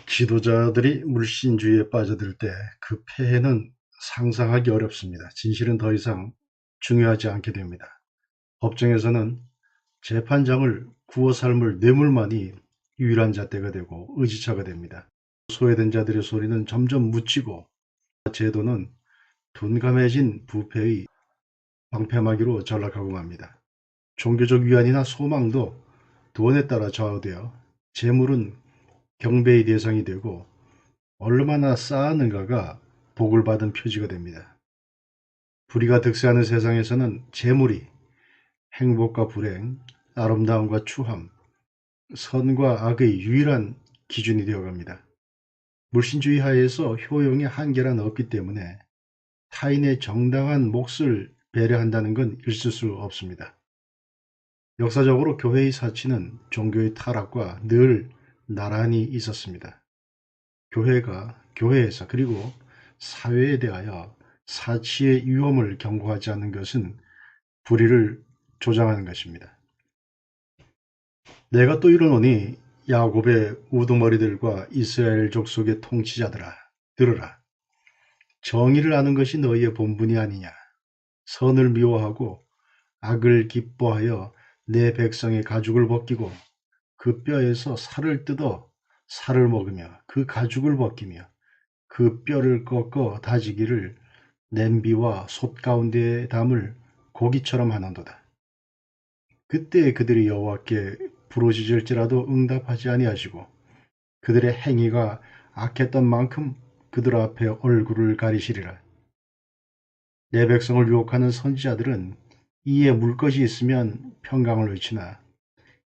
지도자들이 물신주의에 빠져들 때 그 폐해는 상상하기 어렵습니다. 진실은 더 이상 중요하지 않게 됩니다. 법정에서는 재판장을 구워 삶을 뇌물만이 유일한 잣대가 되고 의지처가 됩니다. 소외된 자들의 소리는 점점 묻히고 제도는 둔감해진 부패의 방패막이로 전락하고 맙니다. 종교적 위안이나 소망도 돈에 따라 좌우되어 재물은 경배의 대상이 되고 얼마나 쌓았는가가 복을 받은 표지가 됩니다. 불의가 득세하는 세상에서는 재물이 행복과 불행, 아름다움과 추함, 선과 악의 유일한 기준이 되어갑니다. 물신주의 하에서 효용의 한계란 없기 때문에 타인의 정당한 몫을 배려한다는 건 있을 수 없습니다. 역사적으로 교회의 사치는 종교의 타락과 늘 나란히 있었습니다. 교회가 교회에서 그리고 사회에 대하여 사치의 위험을 경고하지 않는 것은 불의를 조장하는 것입니다. 내가 또 이르노니 야곱의 우두머리들과 이스라엘 족속의 통치자들아, 들으라. 정의를 아는 것이 너희의 본분이 아니냐. 선을 미워하고 악을 기뻐하여 내 백성의 가죽을 벗기고 그 뼈에서 살을 뜯어 살을 먹으며 그 가죽을 벗기며 그 뼈를 꺾어 다지기를 냄비와 솥 가운데에 담을 고기처럼 하는도다. 그때 그들이 여호와께 부르짖을지라도 응답하지 아니하시고 그들의 행위가 악했던 만큼 그들 앞에 얼굴을 가리시리라. 내 백성을 유혹하는 선지자들은 이에 물 것이 있으면 평강을 외치나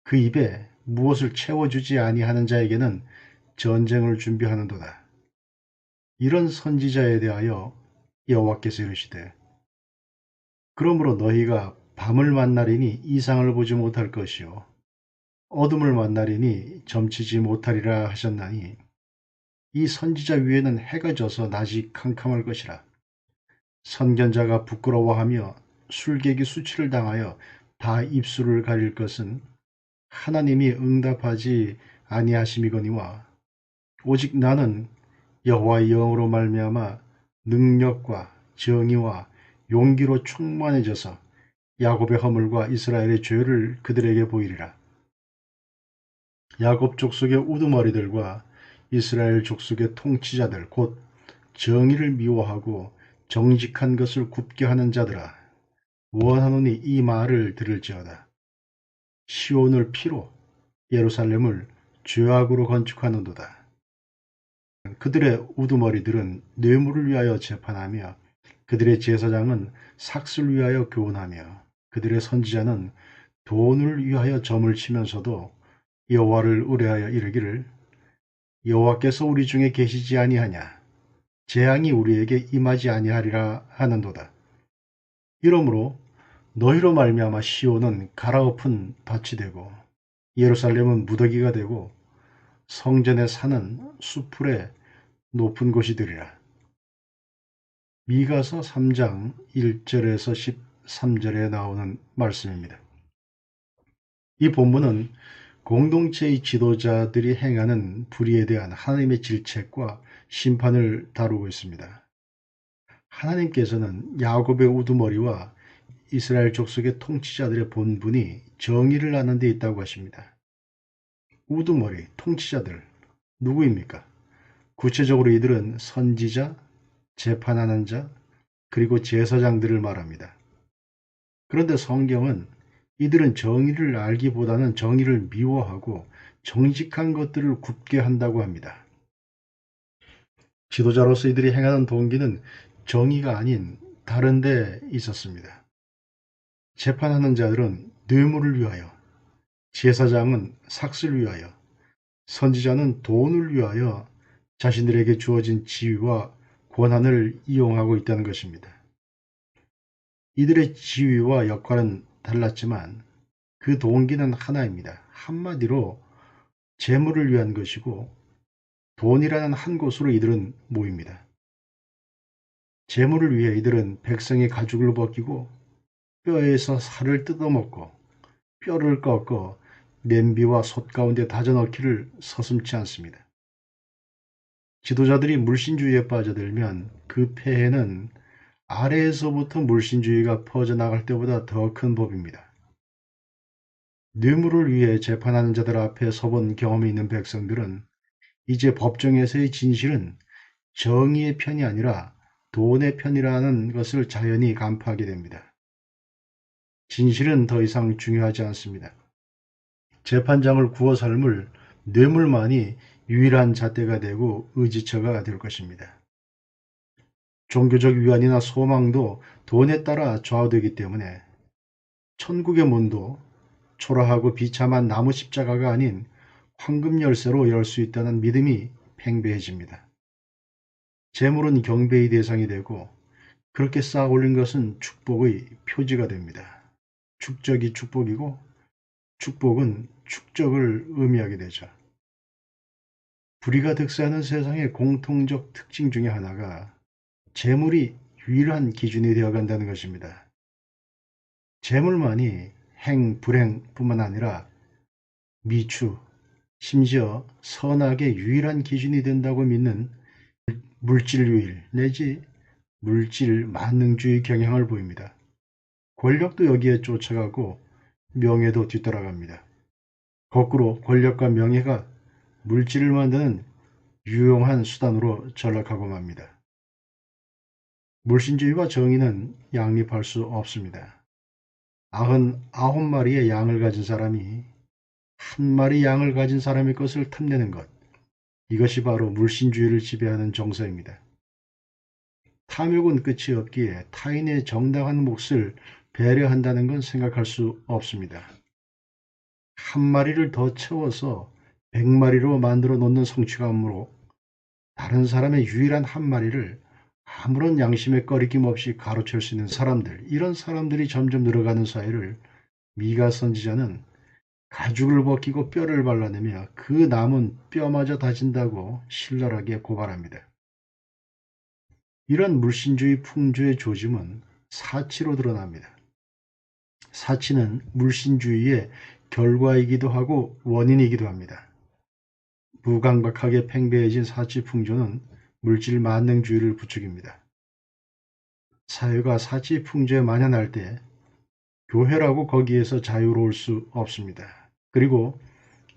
그 입에 무엇을 채워주지 아니하는 자에게는 전쟁을 준비하는도다. 이런 선지자에 대하여 여호와께서 이르시되 그러므로 너희가 밤을 만나리니 이상을 보지 못할 것이요 어둠을 만나리니 점치지 못하리라 하셨나니 이 선지자 위에는 해가 져서 낮이 캄캄할 것이라. 선견자가 부끄러워하며 술객이 수치를 당하여 다 입술을 가릴 것은 하나님이 응답하지 아니하심이거니와 오직 나는 여호와의 영으로 말미암아 능력과 정의와 용기로 충만해져서 야곱의 허물과 이스라엘의 죄를 그들에게 보이리라. 야곱 족속의 우두머리들과 이스라엘 족속의 통치자들 곧 정의를 미워하고 정직한 것을 굽게 하는 자들아 원하노니 이 말을 들을지어다. 시온을 피로 예루살렘을 죄악으로 건축하는도다. 그들의 우두머리들은 뇌물을 위하여 재판하며 그들의 제사장은 삭슬 위하여 교훈하며 그들의 선지자는 돈을 위하여 점을 치면서도 여호와를 의뢰하여 이르기를 여호와께서 우리 중에 계시지 아니하냐 재앙이 우리에게 임하지 아니하리라 하는도다. 이러므로 너희로 말미암아 시온은 갈아엎은 밭이 되고 예루살렘은 무더기가 되고 성전의 산은 수풀의 높은 곳이 되리라. 미가서 3장 1절에서 13절에 나오는 말씀입니다. 이 본문은 공동체의 지도자들이 행하는 불의에 대한 하나님의 질책과 심판을 다루고 있습니다. 하나님께서는 야곱의 우두머리와 이스라엘 족속의 통치자들의 본분이 정의를 아는 데 있다고 하십니다. 우두머리, 통치자들, 누구입니까? 구체적으로 이들은 선지자, 재판하는 자, 그리고 제사장들을 말합니다. 그런데 성경은 이들은 정의를 알기보다는 정의를 미워하고 정직한 것들을 굽게 한다고 합니다. 지도자로서 이들이 행하는 동기는 정의가 아닌 다른 데 있었습니다. 재판하는 자들은 뇌물을 위하여, 제사장은 삭슬을 위하여, 선지자는 돈을 위하여 자신들에게 주어진 지위와 권한을 이용하고 있다는 것입니다. 이들의 지위와 역할은 달랐지만 그 동기는 하나입니다. 한마디로 재물을 위한 것이고 돈이라는 한 곳으로 이들은 모입니다. 재물을 위해 이들은 백성의 가죽을 벗기고 뼈에서 살을 뜯어먹고 뼈를 꺾어 냄비와 솥 가운데 다져넣기를 서슴지 않습니다. 지도자들이 물신주의에 빠져들면 그 폐해는 아래에서부터 물신주의가 퍼져나갈 때보다 더 큰 법입니다. 뇌물을 위해 재판하는 자들 앞에 서본 경험이 있는 백성들은 이제 법정에서의 진실은 정의의 편이 아니라 돈의 편이라는 것을 자연히 간파하게 됩니다. 진실은 더 이상 중요하지 않습니다. 재판장을 구워 삶을 뇌물만이 유일한 잣대가 되고 의지처가 될 것입니다. 종교적 위안이나 소망도 돈에 따라 좌우되기 때문에 천국의 문도 초라하고 비참한 나무 십자가가 아닌 황금 열쇠로 열 수 있다는 믿음이 팽배해집니다. 재물은 경배의 대상이 되고 그렇게 쌓아 올린 것은 축복의 표지가 됩니다. 축적이 축복이고 축복은 축적을 의미하게 되죠. 불의가 득세하는 세상의 공통적 특징 중에 하나가 재물이 유일한 기준이 되어간다는 것입니다. 재물만이 행, 불행뿐만 아니라 미추, 심지어 선악의 유일한 기준이 된다고 믿는 물질유일 내지 물질 만능주의 경향을 보입니다. 권력도 여기에 쫓아가고 명예도 뒤따라갑니다. 거꾸로 권력과 명예가 물질을 만드는 유용한 수단으로 전락하고 맙니다. 물신주의와 정의는 양립할 수 없습니다. 99마리의 양을 가진 사람이 한 마리 양을 가진 사람의 것을 탐내는 것, 이것이 바로 물신주의를 지배하는 정서입니다. 탐욕은 끝이 없기에 타인의 정당한 몫을 배려한다는 건 생각할 수 없습니다. 한 마리를 더 채워서 100마리로 만들어 놓는 성취감으로 다른 사람의 유일한 한 마리를 아무런 양심의 꺼리낌 없이 가로챌 수 있는 사람들, 이런 사람들이 점점 늘어가는 사회를 미가 선지자는 가죽을 벗기고 뼈를 발라내며 그 남은 뼈마저 다진다고 신랄하게 고발합니다. 이런 물신주의 풍조의 조짐은 사치로 드러납니다. 사치는 물신주의의 결과이기도 하고 원인이기도 합니다. 무감각하게 팽배해진 사치 풍조는 물질 만능주의를 부추깁니다. 사회가 사치 풍조에 만연할 때 교회라고 거기에서 자유로울 수 없습니다. 그리고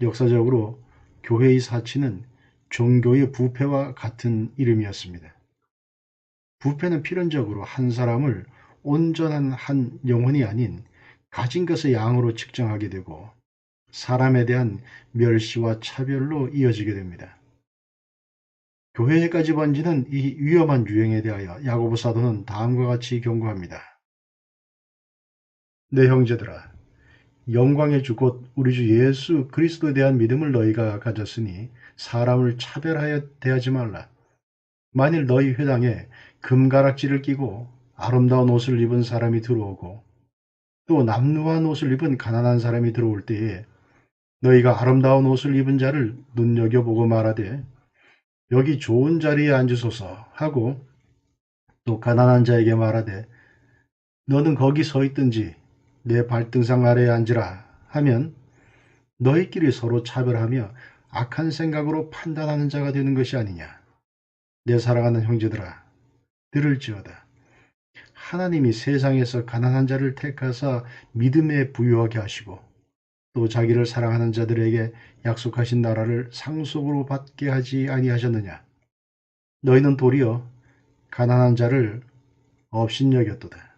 역사적으로 교회의 사치는 종교의 부패와 같은 이름이었습니다. 부패는 필연적으로 한 사람을 온전한 한 영혼이 아닌 가진 것의 양으로 측정하게 되고 사람에 대한 멸시와 차별로 이어지게 됩니다. 교회에까지 번지는 이 위험한 유행에 대하여 야고보 사도는 다음과 같이 경고합니다. 내 형제들아, 영광의 주 곧 우리 주 예수 그리스도에 대한 믿음을 너희가 가졌으니 사람을 차별하여 대하지 말라. 만일 너희 회당에 금가락지를 끼고 아름다운 옷을 입은 사람이 들어오고 또 남루한 옷을 입은 가난한 사람이 들어올 때에 너희가 아름다운 옷을 입은 자를 눈여겨보고 말하되 여기 좋은 자리에 앉으소서 하고 또 가난한 자에게 말하되 너는 거기 서 있든지 내 발등상 아래에 앉으라 하면 너희끼리 서로 차별하며 악한 생각으로 판단하는 자가 되는 것이 아니냐. 내 사랑하는 형제들아, 들을지어다. 하나님이 세상에서 가난한 자를 택하사 믿음에 부유하게 하시고 또 자기를 사랑하는 자들에게 약속하신 나라를 상속으로 받게 하지 아니하셨느냐. 너희는 도리어 가난한 자를 업신여겼도다.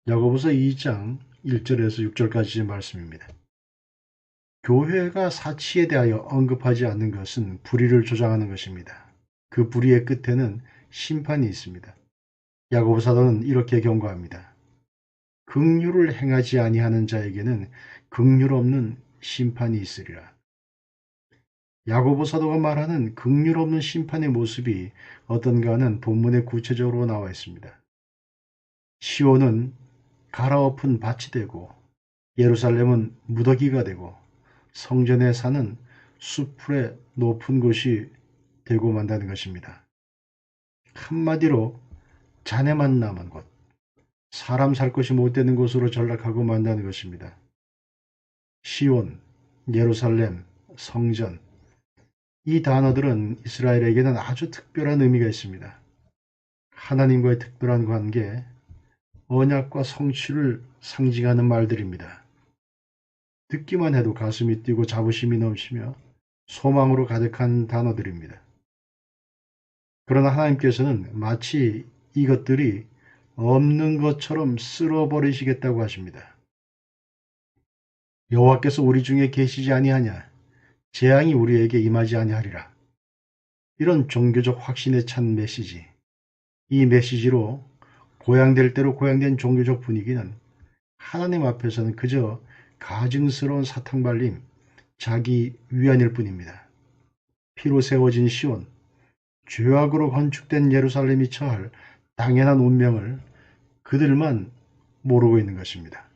야고보서 2장 1절에서 6절까지 말씀입니다. 교회가 사치에 대하여 언급하지 않는 것은 불의를 조장하는 것입니다. 그 불의의 끝에는 심판이 있습니다. 야고보 사도는 이렇게 경고합니다. 긍휼을 행하지 아니하는 자에게는 긍휼 없는 심판이 있으리라. 야고보 사도가 말하는 긍휼 없는 심판의 모습이 어떤가 하는 본문에 구체적으로 나와 있습니다. 시온은 갈아엎은 밭이 되고 예루살렘은 무더기가 되고 성전의 산은 수풀의 높은 곳이 되고 만다는 것입니다. 한마디로 잔해만 남은 곳, 사람 살 것이 못 되는 곳으로 전락하고 만다는 것입니다. 시온, 예루살렘, 성전, 이 단어들은 이스라엘에게는 아주 특별한 의미가 있습니다. 하나님과의 특별한 관계, 언약과 성취를 상징하는 말들입니다. 듣기만 해도 가슴이 뛰고 자부심이 넘치며 소망으로 가득한 단어들입니다. 그러나 하나님께서는 마치 이것들이 없는 것처럼 쓸어버리시겠다고 하십니다. 여호와께서 우리 중에 계시지 아니하냐? 재앙이 우리에게 임하지 아니하리라. 이런 종교적 확신에 찬 메시지. 이 메시지로 고양될 대로 고양된 종교적 분위기는 하나님 앞에서는 그저 가증스러운 사탕발림, 자기 위안일 뿐입니다. 피로 세워진 시온, 죄악으로 건축된 예루살렘이 처할 당연한 운명을 그들만 모르고 있는 것입니다.